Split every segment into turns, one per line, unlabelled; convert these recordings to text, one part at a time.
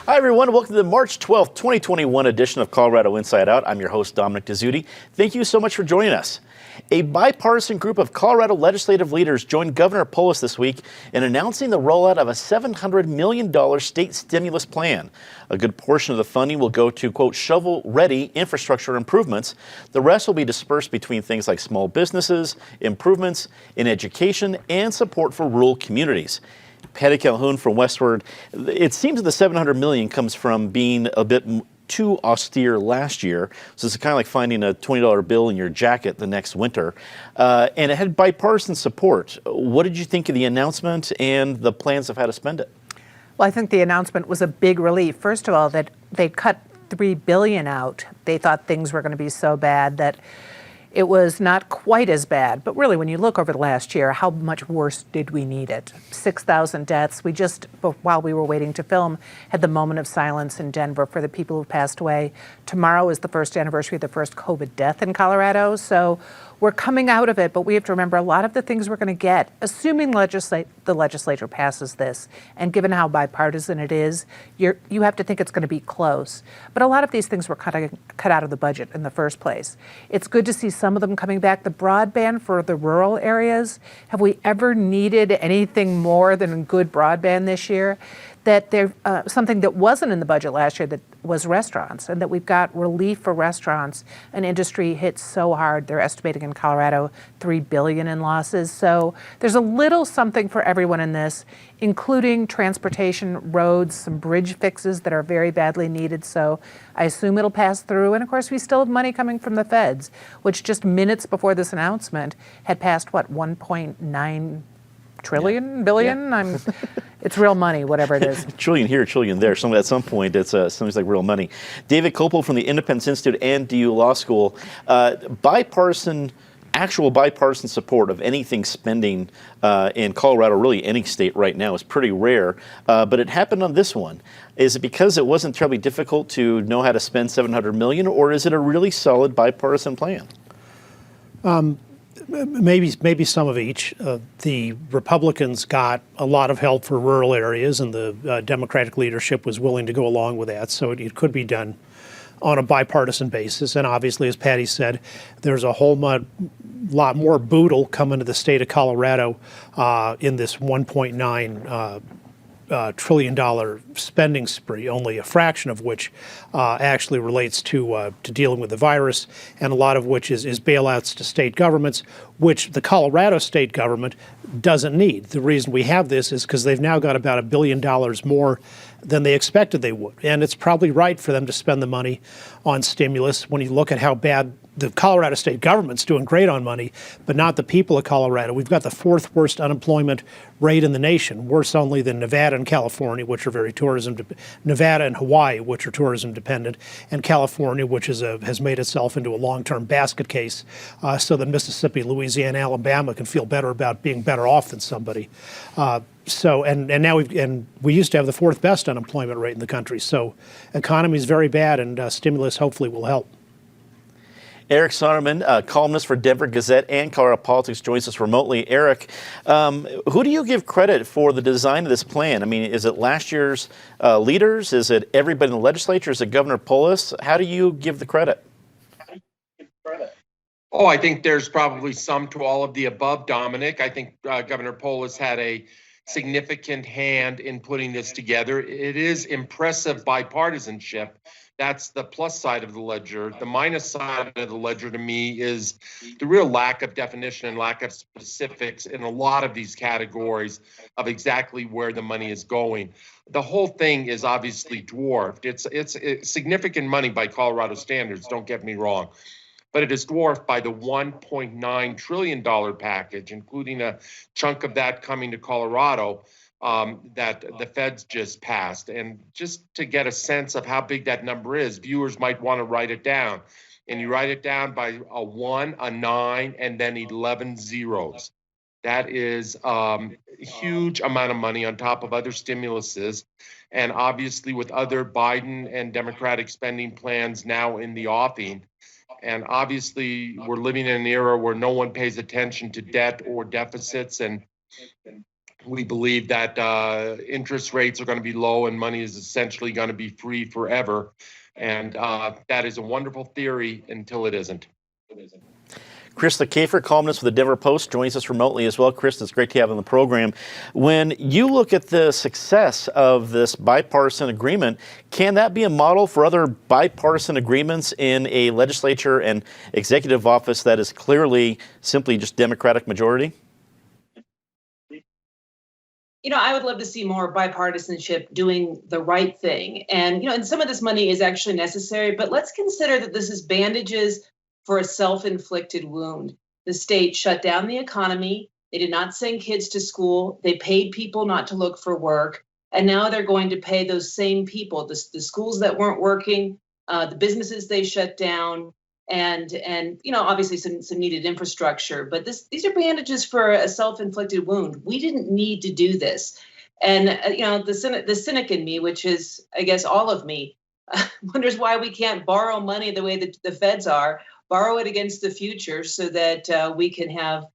Hi, everyone. Welcome to the March 12th, 2021 edition of Colorado Inside Out. I'm your host, Dominic Dezzutti. Thank you so much for joining us. A bipartisan group of Colorado legislative leaders joined Governor Polis this week in announcing the rollout of a $700 million state stimulus plan. A good portion of the funding will go to, quote, shovel-ready infrastructure improvements. The rest will be dispersed between things like small businesses, improvements in education, and support for rural communities. Patty Calhoun from Westward, it seems that the $700 million comes from being a bit too austere last year. So it's kind of like finding a $20 bill in your jacket the next winter. And it had bipartisan support. What did you think of the announcement and the plans of how to spend it?
Well, I think the announcement was a big relief. First of all, that they cut $3 billion out. They thought things were going to be so bad that it was not quite as bad. But really, when you look over the last year, how much worse did we need it? 6,000 deaths. We just, while we were waiting to film, had the moment of silence in Denver for the people who passed away. Tomorrow is the first anniversary of the first COVID death in Colorado. So we're coming out of it, but we have to remember a lot of the things we're going to get, assuming the legislature passes this, and given how bipartisan it is, you have to think it's going to be close. But a lot of these things were cut out of the budget in the first place. It's good to see some of them coming back. The broadband for the rural areas, have we ever needed anything more than good broadband this year? That there something that wasn't in the budget last year that was restaurants, and that we've got relief for restaurants. An industry hit so hard, they're estimating in Colorado $3 billion in losses. So there's a little something for everyone in this, including transportation, roads, some bridge fixes that are very badly needed. So I assume it'll pass through. And of course, we still have money coming from the feds, which just minutes before this announcement had passed, what, 1.9 trillion, billion?
Yeah.
It's real money, whatever it is.
Trillion here, trillion there. At some point, it's something like real money. David Kopel from the Independence Institute and DU Law School. Actual bipartisan support of anything spending in Colorado, really any state right now, is pretty rare. But it happened on this one. Is it because it wasn't terribly difficult to know how to spend $700 million, or is it a really solid bipartisan plan?
Maybe some of each. The Republicans got a lot of help for rural areas, and the Democratic leadership was willing to go along with that, so it could be done on a bipartisan basis. And obviously, as Patty said, there's a whole lot more boodle coming to the state of Colorado in this $1.9 trillion spending spree, only a fraction of which actually relates to dealing with the virus, and a lot of which is bailouts to state governments, which the Colorado state government doesn't need. The reason we have this is because they've now got about $1 billion more than they expected they would. And it's probably right for them to spend the money on stimulus when you look at how bad the Colorado state government's doing great on money, but not the people of Colorado. We've got the fourth worst unemployment rate in the nation, worse only than Nevada and California, which are very Nevada and Hawaii, which are tourism dependent, and California, which has made itself into a long-term basket case, so that Mississippi, Louisiana, Alabama can feel better about being better off than somebody. Now we used to have the fourth best unemployment rate in the country. So economy is very bad, and stimulus hopefully will help.
Eric Sonderman, columnist for Denver Gazette and Colorado Politics, joins us remotely. Eric, who do you give credit for the design of this plan? I mean, is it last year's leaders? Is it everybody in the legislature? Is it Governor Polis? How do you give the credit?
Oh, I think there's probably some to all of the above, Dominic. I think Governor Polis had a significant hand in putting this together. It is impressive bipartisanship. That's the plus side of the ledger. The minus side of the ledger to me is the real lack of definition and lack of specifics in a lot of these categories of exactly where the money is going. The whole thing is obviously dwarfed. It's significant money by Colorado standards, don't get me wrong, but it is dwarfed by the $1.9 trillion package, including a chunk of that coming to Colorado, that the feds just passed. And just to get a sense of how big that number is, viewers might want to write it down. And you write it down by a 1, a 9, and then 11 zeros. That is a huge amount of money on top of other stimuluses. And obviously with other Biden and Democratic spending plans now in the offing. And obviously we're living in an era where no one pays attention to debt or deficits. And We believe that interest rates are going to be low and money is essentially going to be free forever. And that is a wonderful theory until it isn't.
Krista Kafer, columnist for the Denver Post, joins us remotely as well. Krista, it's great to have you on the program. When you look at the success of this bipartisan agreement, can that be a model for other bipartisan agreements in a legislature and executive office that is clearly simply just Democratic majority?
I would love to see more bipartisanship doing the right thing. And some of this money is actually necessary, but let's consider that this is bandages for a self-inflicted wound. The state shut down the economy. They did not send kids to school. They paid people not to look for work. And now they're going to pay those same people, the schools that weren't working, the businesses they shut down, and obviously some needed infrastructure. But these are bandages for a self-inflicted wound. We didn't need to do this. And the cynic in me, which is, I guess, all of me, wonders why we can't borrow money the way that the feds are, borrow it against the future so that we can have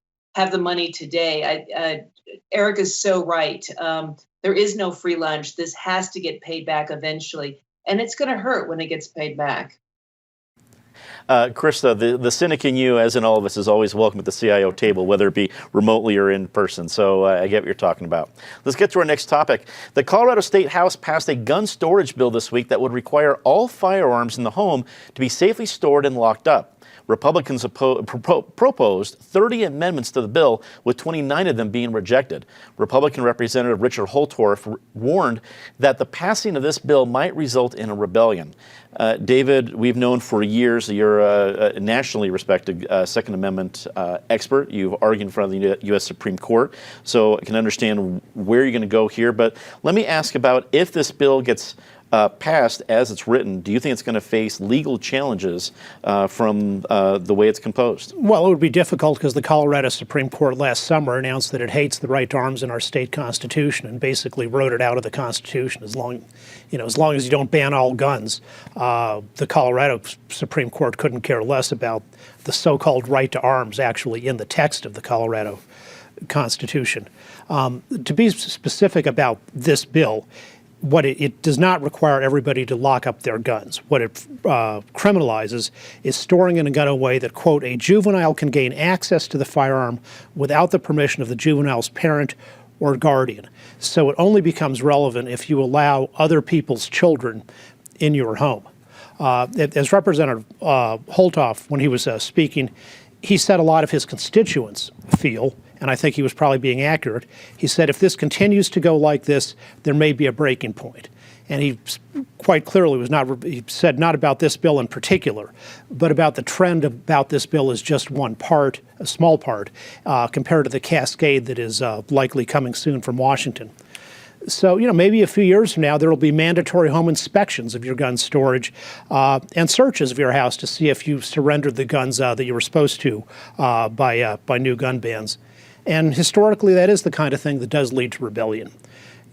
the money today. Eric is so right. There is no free lunch. This has to get paid back eventually, and it's going to hurt when it gets paid back.
Krista, the cynic in you, as in all of us, is always welcome at the CIO table, whether it be remotely or in person. So I get what you're talking about. Let's get to our next topic. The Colorado State House passed a gun storage bill this week that would require all firearms in the home to be safely stored and locked up. Republicans proposed 30 amendments to the bill, with 29 of them being rejected. Republican Representative Richard Holtorf warned that the passing of this bill might result in a rebellion. David, we've known for years that you're a nationally respected Second Amendment expert. You've argued in front of the U.S. Supreme Court, so I can understand where you're going to go here. But let me ask about if this bill gets passed as it's written, do you think it's going to face legal challenges from the way it's composed?
Well, it would be difficult because the Colorado Supreme Court last summer announced that it hates the right to arms in our state constitution and basically wrote it out of the Constitution. As long as you don't ban all guns, the Colorado Supreme Court couldn't care less about the so-called right to arms actually in the text of the Colorado Constitution. To be specific about this bill, what it does not require everybody to lock up their guns. What it criminalizes is storing in a gun in a way that, quote, a juvenile can gain access to the firearm without the permission of the juvenile's parent or guardian. So it only becomes relevant if you allow other people's children in your home. As Representative Holtorf, when he was speaking, he said a lot of his constituents feel, and I think he was probably being accurate, he said if this continues to go like this, there may be a breaking point. And he quite clearly he said not about this bill in particular, but about the trend about this bill as just one part, a small part, compared to the cascade that is likely coming soon from Washington. So, maybe a few years from now, there will be mandatory home inspections of your gun storage and searches of your house to see if you surrendered the guns that you were supposed to by new gun bans. And historically, that is the kind of thing that does lead to rebellion.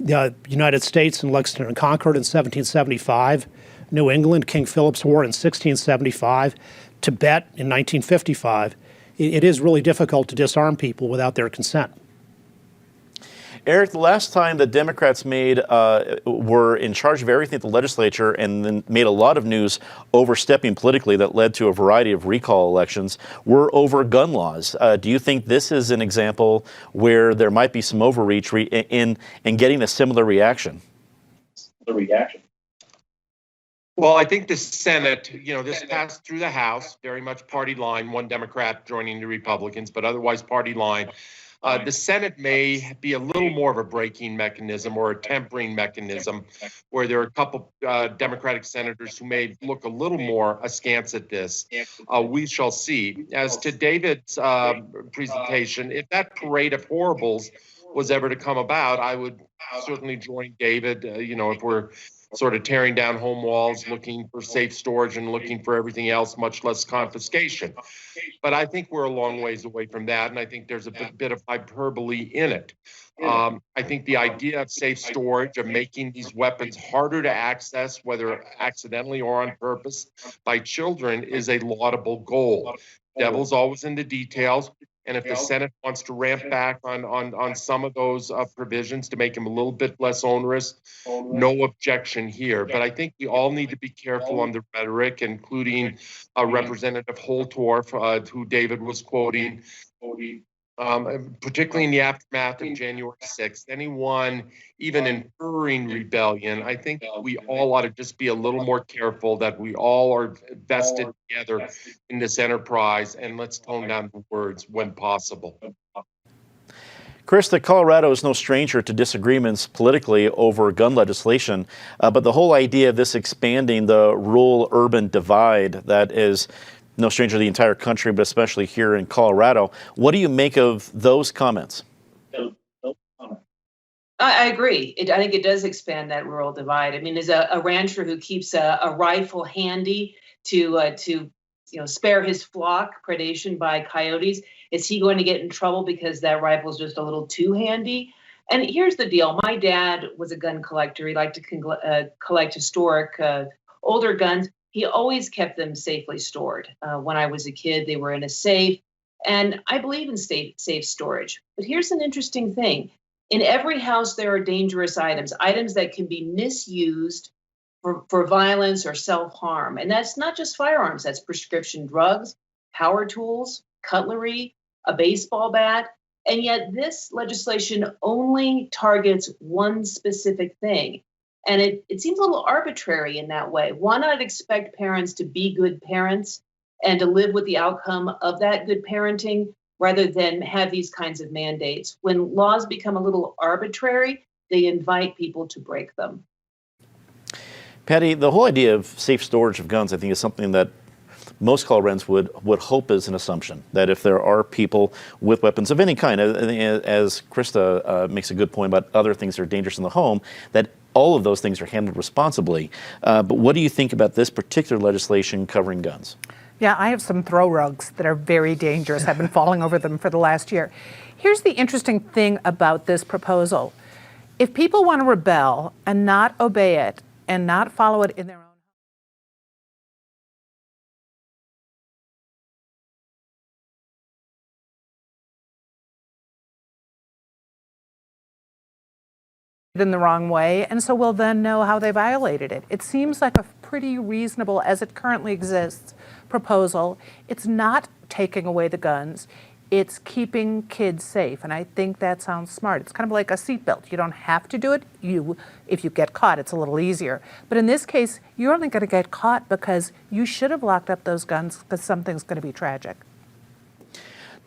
The United States in Lexington and Concord in 1775, New England, King Philip's War in 1675, Tibet in 1955. It is really difficult to disarm people without their consent.
Eric, the last time the Democrats were in charge of everything at the legislature and then made a lot of news overstepping politically that led to a variety of recall elections were over gun laws. Do you think this is an example where there might be some overreach in getting a similar reaction?
Well, I think the Senate, this passed through the House, very much party line, one Democrat joining the Republicans, but otherwise party line. The Senate may be a little more of a braking mechanism or a tempering mechanism, where there are a couple Democratic senators who may look a little more askance at this. We shall see. As to David's presentation, if that parade of horribles was ever to come about, I would certainly join David. If we're sort of tearing down home walls, looking for safe storage and looking for everything else, much less confiscation. But I think we're a long ways away from that, and I think there's a bit of hyperbole in it. I think the idea of safe storage, of making these weapons harder to access, whether accidentally or on purpose, by children is a laudable goal. Devil's always in the details. And if the Senate wants to ramp back on some of those provisions to make them a little bit less onerous, no objection here. But I think we all need to be careful on the rhetoric, including Representative Holtorf, who David was quoting, particularly in the aftermath of January 6th. Anyone even inferring rebellion, I think we all ought to just be a little more careful that we all are vested together in this enterprise, and let's tone down the words when possible.
Krista, Colorado is no stranger to disagreements politically over gun legislation, but the whole idea of this expanding the rural-urban divide that is no stranger to the entire country, but especially here in Colorado. What do you make of those comments?
I agree. I think it does expand that rural divide. I mean, as a rancher who keeps a rifle handy to spare his flock predation by coyotes, is he going to get in trouble because that rifle is just a little too handy? And here's the deal. My dad was a gun collector. He liked to collect historic older guns. He always kept them safely stored. When I was a kid, they were in a safe. And I believe in safe storage. But here's an interesting thing. In every house, there are dangerous items that can be misused for violence or self-harm. And that's not just firearms. That's prescription drugs, power tools, cutlery, a baseball bat. And yet this legislation only targets one specific thing. And it seems a little arbitrary in that way. Why not expect parents to be good parents and to live with the outcome of that good parenting rather than have these kinds of mandates? When laws become a little arbitrary, they invite people to break them.
Patty, the whole idea of safe storage of guns, I think, is something that most Coloradans would hope is an assumption, that if there are people with weapons of any kind, as Krista makes a good point about other things that are dangerous in the home, that all of those things are handled responsibly. But what do you think about this particular legislation covering guns?
Yeah, I have some throw rugs that are very dangerous. I've been falling over them for the last year. Here's the interesting thing about this proposal. If people want to rebel and not obey it and not follow it in their own in the wrong way, and so we'll then know how they violated it. It seems like a pretty reasonable, as it currently exists, proposal. It's not taking away the guns, it's keeping kids safe, and I think that sounds smart. It's kind of like a seatbelt. You don't have to do it. If you get caught, it's a little easier. But in this case, you're only going to get caught because you should have locked up those guns because something's going to be tragic.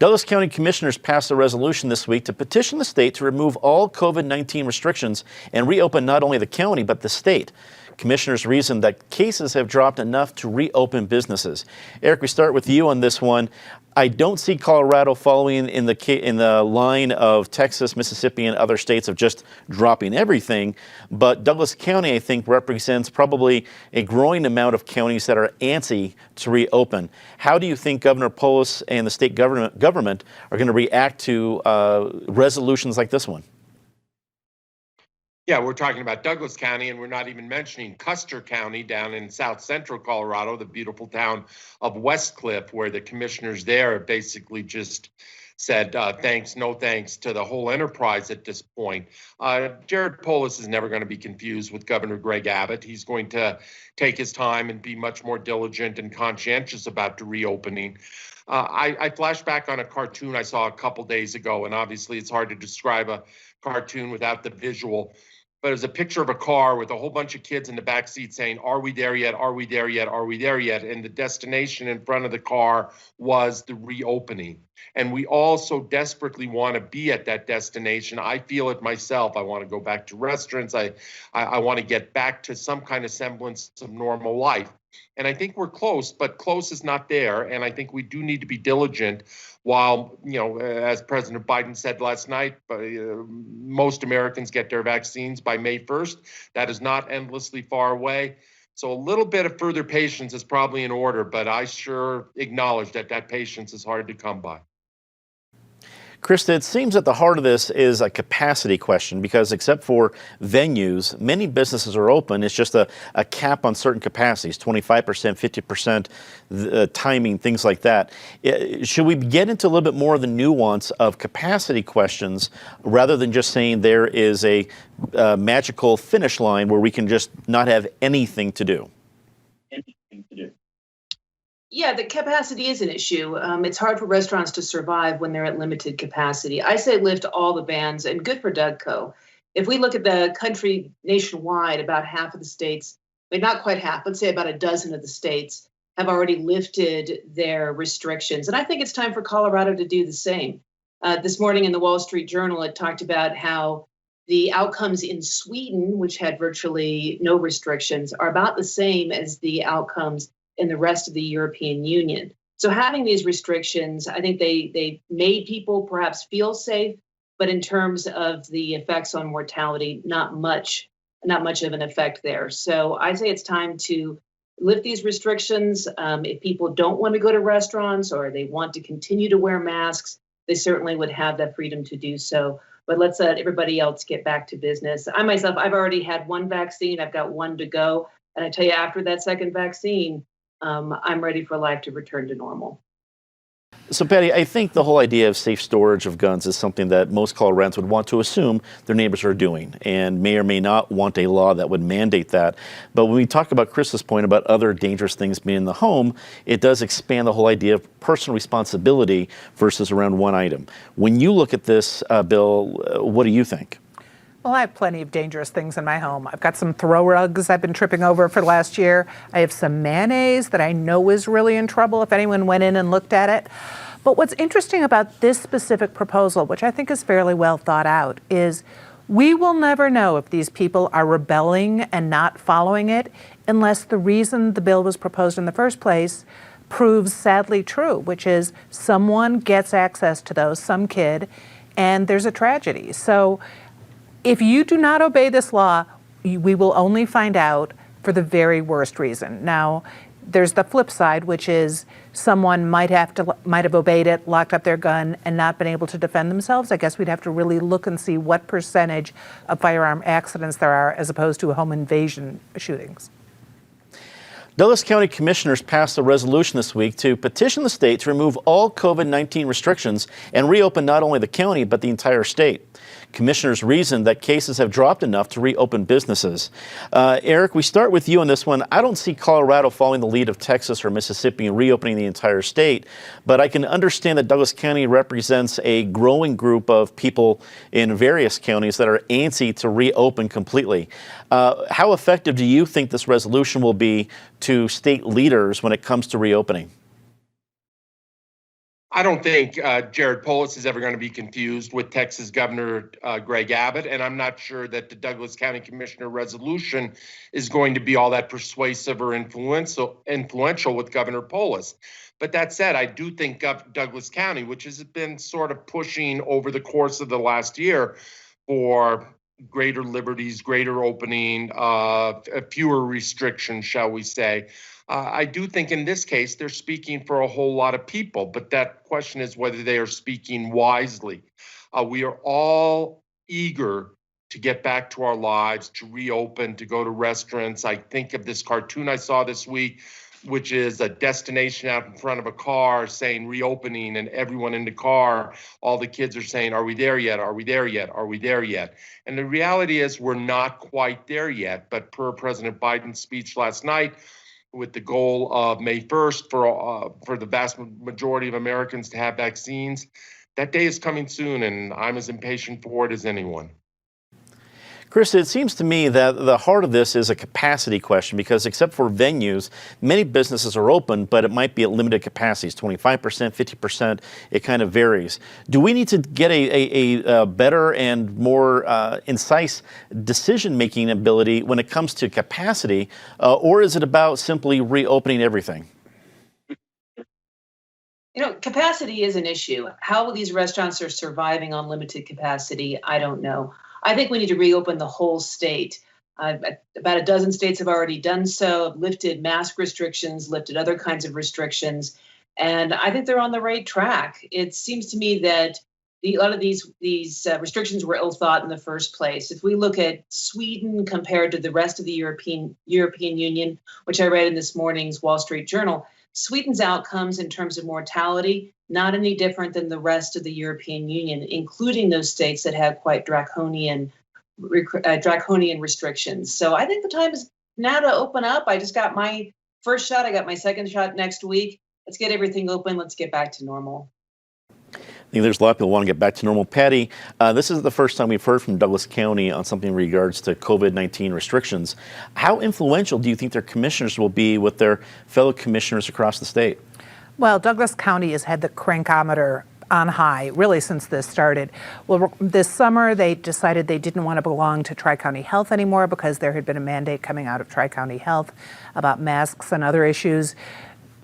Douglas County Commissioners passed a resolution this week to petition the state to remove all COVID-19 restrictions and reopen not only the county, but the state. Commissioners reasoned that cases have dropped enough to reopen businesses. Eric, we start with you on this one. I don't see Colorado following in the line of Texas, Mississippi, and other states of just dropping everything. But Douglas County, I think, represents probably a growing amount of counties that are antsy to reopen. How do you think Governor Polis and the state government are going to react to resolutions like this one?
Yeah, we're talking about Douglas County, and we're not even mentioning Custer County down in south central Colorado, the beautiful town of Westcliff, where the commissioners there have basically just said thanks, no thanks to the whole enterprise at this point. Jared Polis is never going to be confused with Governor Greg Abbott. He's going to take his time and be much more diligent and conscientious about the reopening. I flash back on a cartoon I saw a couple days ago, and obviously it's hard to describe a cartoon without the visual. But it was a picture of a car with a whole bunch of kids in the back seat saying, "Are we there yet? Are we there yet? Are we there yet?" And the destination in front of the car was the reopening. And we all so desperately want to be at that destination. I feel it myself. I want to go back to restaurants. I want to get back to some kind of semblance of normal life. And I think we're close, but close is not there. And I think we do need to be diligent while, as President Biden said last night, most Americans get their vaccines by May 1st. That is not endlessly far away. So a little bit of further patience is probably in order, but I sure acknowledge that patience is hard to come by.
Krista, it seems at the heart of this is a capacity question because except for venues, many businesses are open. It's just a cap on certain capacities, 25%, 50%, timing, things like that. Should we get into a little bit more of the nuance of capacity questions rather than just saying there is a magical finish line where we can just not have anything to do?
Yeah, the capacity is an issue. It's hard for restaurants to survive when they're at limited capacity. I say lift all the bans, and good for Dougco. If we look at the country nationwide, about half of the states, but not quite half, let's say about a dozen of the states have already lifted their restrictions. And I think it's time for Colorado to do the same. This morning in the Wall Street Journal, it talked about how the outcomes in Sweden, which had virtually no restrictions, are about the same as the outcomes in the rest of the European Union. So having these restrictions, I think they made people perhaps feel safe, but in terms of the effects on mortality, not much of an effect there. So I say it's time to lift these restrictions. If people don't want to go to restaurants or they want to continue to wear masks, they certainly would have that freedom to do so. But let's let everybody else get back to business. I myself, I've already had one vaccine. I've got one to go. And I tell you, after that second vaccine, I'm ready for life to return to normal.
So, Patty, I think the whole idea of safe storage of guns is something that most Coloradans would want to assume their neighbors are doing and may or may not want a law that would mandate that. But when we talk about Chris's point about other dangerous things being in the home, it does expand the whole idea of personal responsibility versus around one item. When you look at this bill, what do you think?
Well, I have plenty of dangerous things in my home. I've got some throw rugs I've been tripping over for the last year. I have some mayonnaise that I know is really in trouble if anyone went in and looked at it. But what's interesting about this specific proposal, which I think is fairly well thought out, is we will never know if these people are rebelling and not following it unless the reason the bill was proposed in the first place proves sadly true, which is someone gets access to those, some kid, and there's a tragedy. So if you do not obey this law, we will only find out for the very worst reason. Now, there's the flip side, which is someone might have obeyed it, locked up their gun, and not been able to defend themselves. I guess we'd have to really look and see what percentage of firearm accidents there are as opposed to home invasion shootings.
Douglas County Commissioners passed a resolution this week to petition the state to remove all COVID-19 restrictions and reopen not only the county, but the entire state. Commissioners reasoned that cases have dropped enough to reopen businesses. Eric, we start with you on this one. I don't see Colorado following the lead of Texas or Mississippi in reopening the entire state, but I can understand that Douglas County represents a growing group of people in various counties that are antsy to reopen completely. How effective do you think this resolution will be to state leaders when it comes to reopening?
I don't think Jared Polis is ever going to be confused with Texas Governor Greg Abbott, and I'm not sure that the Douglas County Commissioner resolution is going to be all that persuasive or influential with Governor Polis. But that said, I do think Douglas County, which has been sort of pushing over the course of the last year for greater liberties, greater opening, fewer restrictions, shall we say. I do think in this case, they're speaking for a whole lot of people, but that question is whether they are speaking wisely. We are all eager to get back to our lives, to reopen, to go to restaurants. I think of this cartoon I saw this week, which is a destination out in front of a car saying reopening, and everyone in the car, all the kids are saying, are we there yet? Are we there yet? Are we there yet? And the reality is we're not quite there yet, but per President Biden's speech last night, with the goal of May 1st for the vast majority of Americans to have vaccines, that day is coming soon, and I'm as impatient for it as anyone.
Chris, it seems to me that the heart of this is a capacity question because except for venues, many businesses are open, but it might be at limited capacities, 25%, 50%, it kind of varies. Do we need to get a better and more incisive decision-making ability when it comes to capacity, or is it about simply reopening everything?
Capacity is an issue. How these restaurants are surviving on limited capacity, I don't know. I think we need to reopen the whole state. About a dozen states have already done so, lifted mask restrictions, lifted other kinds of restrictions, and I think they're on the right track. It seems to me that a lot of these restrictions were ill thought in the first place. If we look at Sweden compared to the rest of the European Union, which I read in this morning's Wall Street Journal, Sweden's outcomes in terms of mortality not any different than the rest of the European Union, including those states that have quite draconian restrictions. So I think the time is now to open up. I just got my first shot. I got my second shot next week. Let's get everything open. Let's get back to normal.
I think there's a lot of people want to get back to normal. Patty, this is the first time we've heard from Douglas County on something in regards to COVID-19 restrictions. How influential do you think their commissioners will be with their fellow commissioners across the state?
Well, Douglas County has had the crankometer on high, really, since this started. Well, this summer, they decided they didn't want to belong to Tri-County Health anymore because there had been a mandate coming out of Tri-County Health about masks and other issues.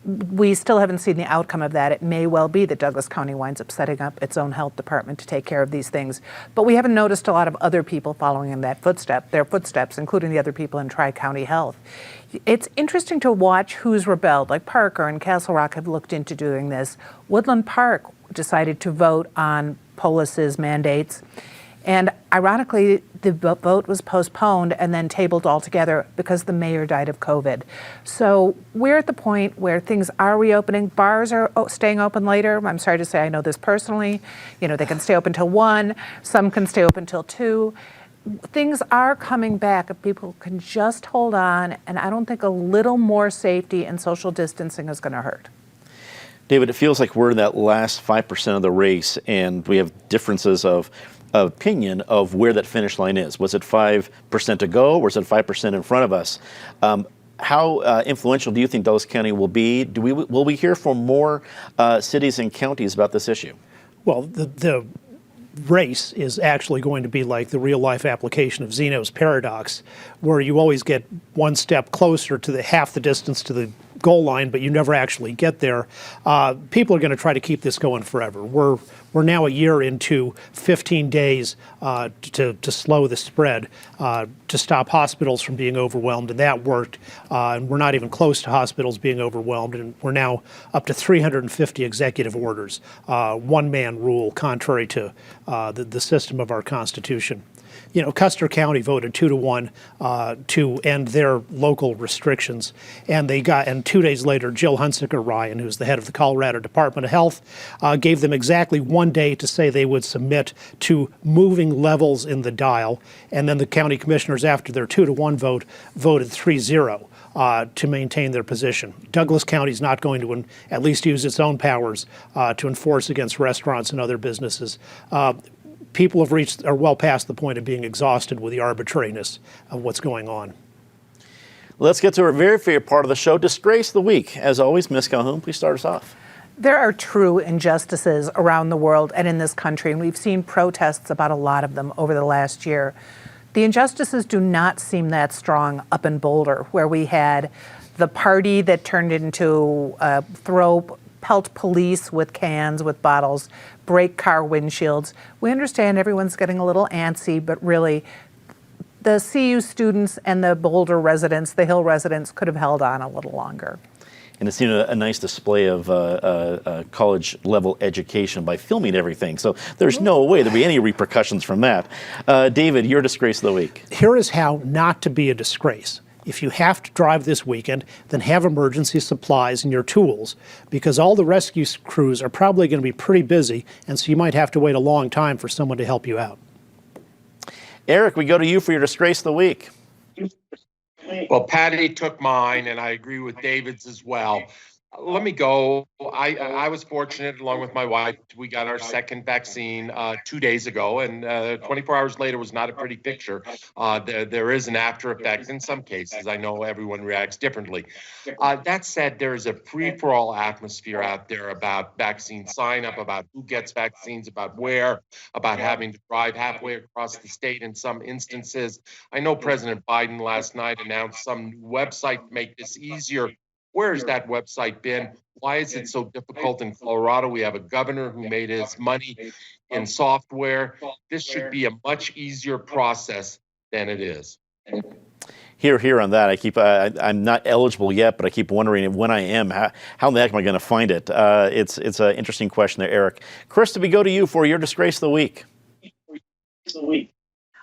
We still haven't seen the outcome of that. It may well be that Douglas County winds up setting up its own health department to take care of these things. But we haven't noticed a lot of other people following in their footsteps, including the other people in Tri-County Health. It's interesting to watch who's rebelled, like Parker and Castle Rock have looked into doing this. Woodland Park decided to vote on Polis's mandates. And ironically, the vote was postponed and then tabled altogether because the mayor died of COVID. So we're at the point where things are reopening. Bars are staying open later. I'm sorry to say, I know this personally. You know, they can stay open till 1. Some can stay open till 2. Things are coming back if people can just hold on. And I don't think a little more safety and social distancing is going to hurt.
David, it feels like we're in that last 5% of the race, and we have differences of opinion of where that finish line is. Was it 5% to go, or is it 5% in front of us? How influential do you think Douglas County will be? Will we hear from more cities and counties about this issue?
Well, the race is actually going to be like the real-life application of Zeno's paradox, where you always get one step closer to the half the distance to the goal line, but you never actually get there. People are going to try to keep this going forever. We're now a year into 15 days to slow the spread, to stop hospitals from being overwhelmed, and that worked. And we're not even close to hospitals being overwhelmed, and we're now up to 350 executive orders, one-man rule, contrary to the system of our Constitution. You know, Custer County voted 2-1 to end their local restrictions, and 2 days later, Jill Hunsaker Ryan, who's the head of the Colorado Department of Health, gave them exactly 1 day to say they would submit to moving levels in the dial, and then the county commissioners, after their 2-1 vote, voted 3-0. To maintain their position. Douglas County is not going to at least use its own powers to enforce against restaurants and other businesses. People are well past the point of being exhausted with the arbitrariness of what's going on.
Let's get to our very favorite part of the show, Disgrace of the Week. As always, Ms. Calhoun, please start us off.
There are true injustices around the world and in this country, and we've seen protests about a lot of them over the last year. The injustices do not seem that strong up in Boulder, where we had the party that turned into pelt police with cans, with bottles, break car windshields. We understand everyone's getting a little antsy, but really the CU students and the Boulder residents, the Hill residents, could have held on a little longer.
And it's a nice display of college-level education by filming everything. So there's no way there'll be any repercussions from that. David, your Disgrace of the Week.
Here is how not to be a disgrace. If you have to drive this weekend, then have emergency supplies and your tools, because all the rescue crews are probably going to be pretty busy, and so you might have to wait a long time for someone to help you out.
Eric, we go to you for your Disgrace of the Week.
Well, Patty took mine, and I agree with David's as well. Let me go. I was fortunate, along with my wife, we got our second vaccine 2 days ago, and 24 hours later was not a pretty picture. There is an after effect in some cases. I know everyone reacts differently. That said, there is a free-for-all atmosphere out there about vaccine sign-up, about who gets vaccines, about where, about having to drive halfway across the state in some instances. I know President Biden last night announced some website to make this easier. Where has that website been? Why is it so difficult in Colorado? We have a governor who made his money in software. This should be a much easier process than it is.
Here on that. I'm not eligible yet, but I keep wondering when I am, how in the heck am I going to find it? It's an interesting question there, Eric. Krista, we go to you for your disgrace of the week.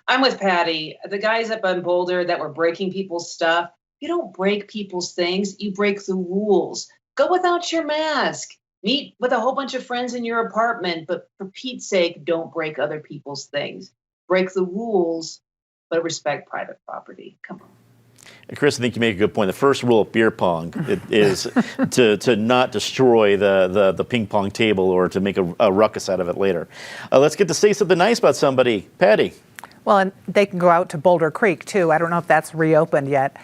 I'm with Patty. The guys up on Boulder that were breaking people's stuff, you don't break people's things, you break the rules. Go without your mask. Meet with a whole bunch of friends in your apartment, but for Pete's sake, don't break other people's things. Break the rules, but respect private property. Come on.
Chris, I think you make a good point. The first rule of beer pong is to not destroy the ping pong table or to make a ruckus out of it later. Let's get to say something nice about somebody. Patty.
Well, and they can go out to Boulder Creek, too. I don't know if that's reopened yet.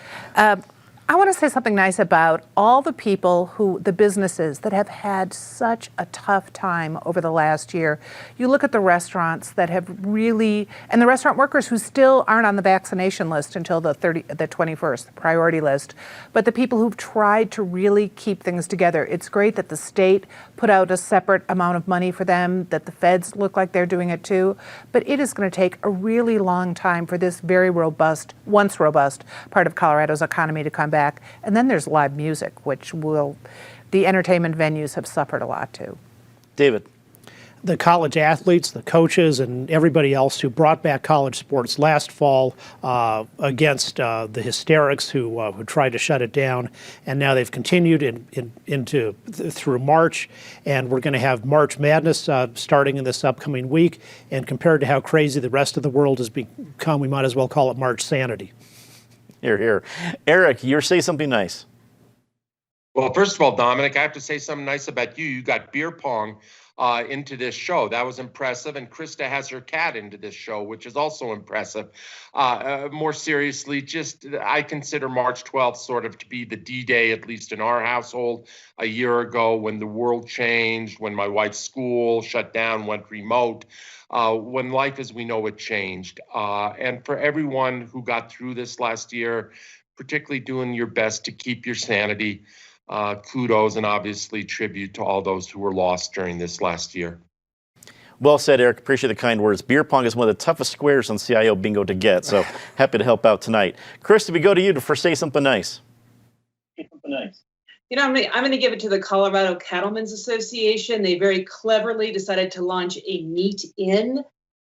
I want to say something nice about all the people the businesses that have had such a tough time over the last year. You look at the restaurants that have really, and the restaurant workers who still aren't on the vaccination list until the 21st, the priority list, but the people who've tried to really keep things together. It's great that the state put out a separate amount of money for them, that the feds look like they're doing it too, but it is going to take a really long time for this very robust, once robust, part of Colorado's economy to come back. And then there's live music, which the entertainment venues have suffered a lot too.
David.
The college athletes, the coaches, and everybody else who brought back college sports last fall against the hysterics who tried to shut it down, and now they've continued through March, and we're going to have March Madness starting in this upcoming week. And compared to how crazy the rest of the world has become, we might as well call it March Sanity.
Here. Eric, you're say something nice.
Well, first of all, Dominic, I have to say something nice about you. You got beer pong into this show. That was impressive. And Krista has her cat into this show, which is also impressive. More seriously, I consider March 12th sort of to be the D-Day, at least in our household, a year ago when the world changed, when my wife's school shut down, went remote. When life as we know it changed. And for everyone who got through this last year, particularly doing your best to keep your sanity, kudos and obviously tribute to all those who were lost during this last year.
Well said, Eric. Appreciate the kind words. Beer pong is one of the toughest squares on CIO bingo to get, so happy to help out tonight. Chris, we go to you for say something nice.
You know, I'm going to give it to the Colorado Cattlemen's Association. They very cleverly decided to launch a meat in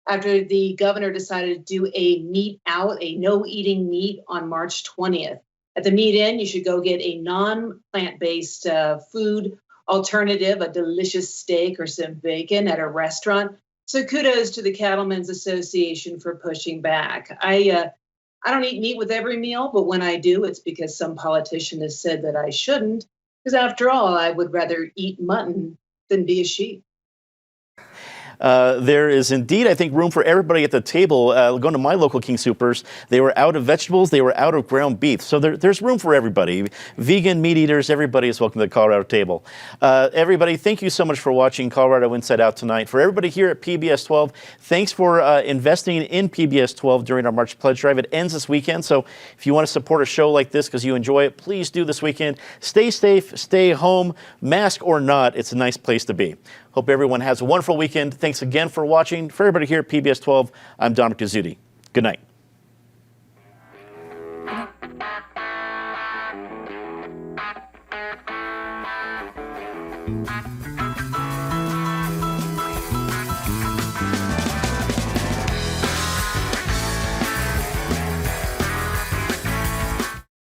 after the governor decided to do a meat out, a no eating meat on March 20th. At the meat in, you should go get a non-plant-based food alternative, a delicious steak or some bacon at a restaurant. So kudos to the Cattlemen's Association for pushing back. I don't eat meat with every meal, but when I do, it's because some politician has said that I shouldn't. Because after all, I would rather eat mutton than be a sheep.
There is indeed, I think, room for everybody at the table. Going to my local King Soopers, they were out of vegetables, they were out of ground beef. So there's room for everybody. Vegan, meat eaters, everybody is welcome to the Colorado table. Everybody, thank you so much for watching Colorado Inside Out tonight. For everybody here at PBS 12, thanks for investing in PBS 12 during our March Pledge Drive. It ends this weekend, so if you want to support a show like this because you enjoy it, please do this weekend. Stay safe, stay home, mask or not, it's a nice place to be. Hope everyone has a wonderful weekend. Thanks again for watching. For everybody here at PBS 12, I'm Dominic Dezzutti. Good night.